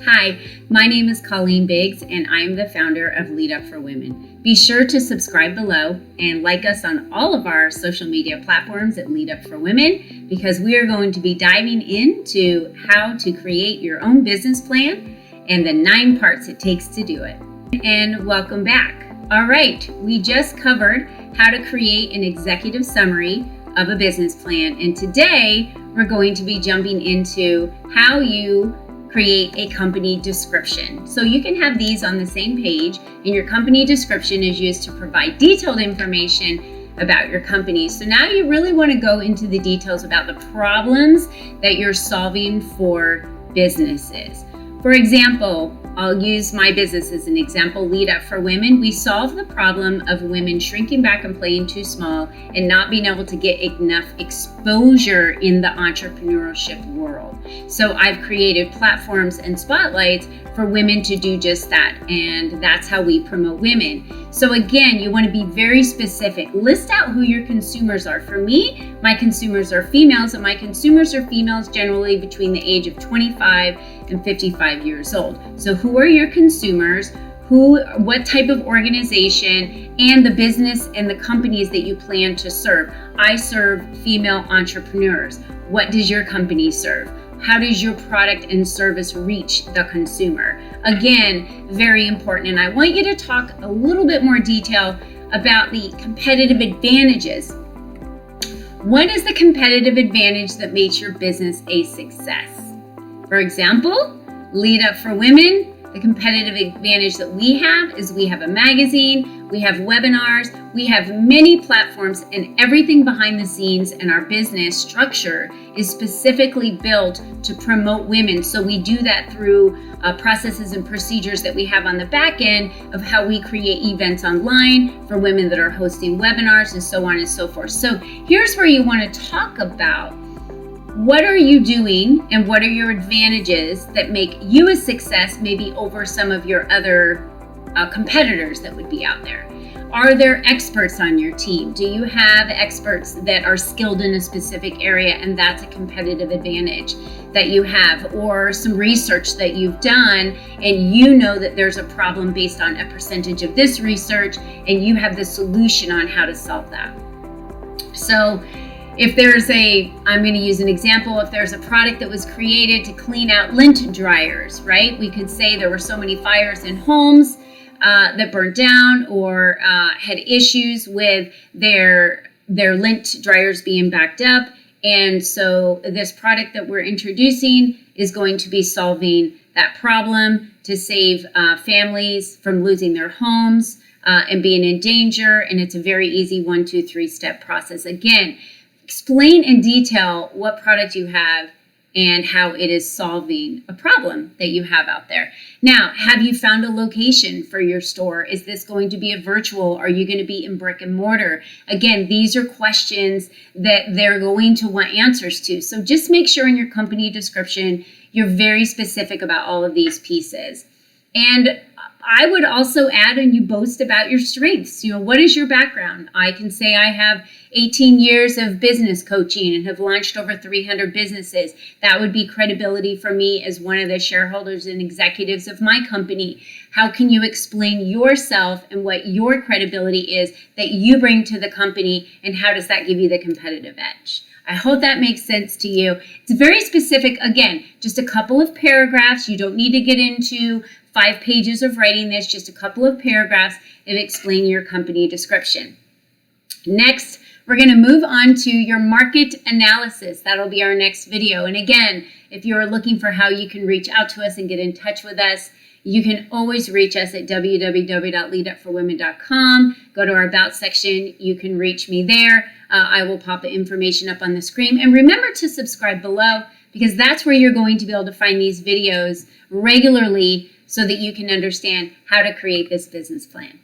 Hi, my name is Colleen Biggs, and I am the founder of Lead Up for Women. Be sure to subscribe below and like us on all of our social media platforms at Lead Up for Women, because we are going to be diving into how to create your own business plan and the 9 parts it takes to do it. And welcome back. All right, we just covered how to create an executive summary of a business plan, and today we're going to be jumping into how you create a company description. So you can have these on the same page, and your company description is used to provide detailed information about your company. So now you really want to go into the details about the problems that you're solving for businesses. For example, I'll use my business as an example, Lead Up for Women. We solve the problem of women shrinking back and playing too small and not being able to get enough exposure in the entrepreneurship world. So I've created platforms and spotlights for women to do just that, and that's how we promote women. So again, you want to be very specific. List out who your consumers are. For me, my consumers are females, and my consumers are females generally between the age of 25 and 55 years old. So who are your consumers? What type of organization, and the business and the companies that you plan to serve. I serve female entrepreneurs. What does your company serve? How does your product and service reach the consumer? Again, very important. And I want you to talk a little bit more detail about the competitive advantages. What is the competitive advantage that makes your business a success? For example, Lead Up for Women, the competitive advantage that we have is we have a magazine, we have webinars, we have many platforms, and everything behind the scenes in our business structure is specifically built to promote women. So we do that through processes and procedures that we have on the back end of how we create events online for women that are hosting webinars and so on and so forth. So here's where you want to talk about what are you doing and what are your advantages that make you a success maybe over some of your other competitors that would be out there. Are there experts on your team? Do you have experts that are skilled in a specific area, and that's a competitive advantage that you have? Or some research that you've done and you know that there's a problem based on a percentage of this research and you have the solution on how to solve that. So if there's I'm going to use an example, if there's a product that was created to clean out lint dryers, right? We could say there were so many fires in homes that burnt down or had issues with their lint dryers being backed up. And so this product that we're introducing is going to be solving that problem to save families from losing their homes and being in danger. And it's a very easy 1, 2, 3 step process. Again, explain in detail what product you have and how it is solving a problem that you have out there. Now, have you found a location for your store? Is this going to be a virtual? Are you going to be in brick and mortar? Again, these are questions that they're going to want answers to. So just make sure in your company description, you're very specific about all of these pieces. And I would also add, and you boast about your strengths. What is your background? I can say I have 18 years of business coaching and have launched over 300 businesses. That would be credibility for me as one of the shareholders and executives of my company. How can you explain yourself and what your credibility is that you bring to the company, and how does that give you the competitive edge? I hope that makes sense to you. It's very specific. Again, just a couple of paragraphs. You don't need to get into 5 pages of writing this, just a couple of paragraphs and explain your company description. Next, we're going to move on to your market analysis. That'll be our next video. And again, if you're looking for how you can reach out to us and get in touch with us, you can always reach us at www.leadupforwomen.com. Go to our About section. You can reach me there. I will pop the information up on the screen. And remember to subscribe below, because that's where you're going to be able to find these videos regularly so that you can understand how to create this business plan.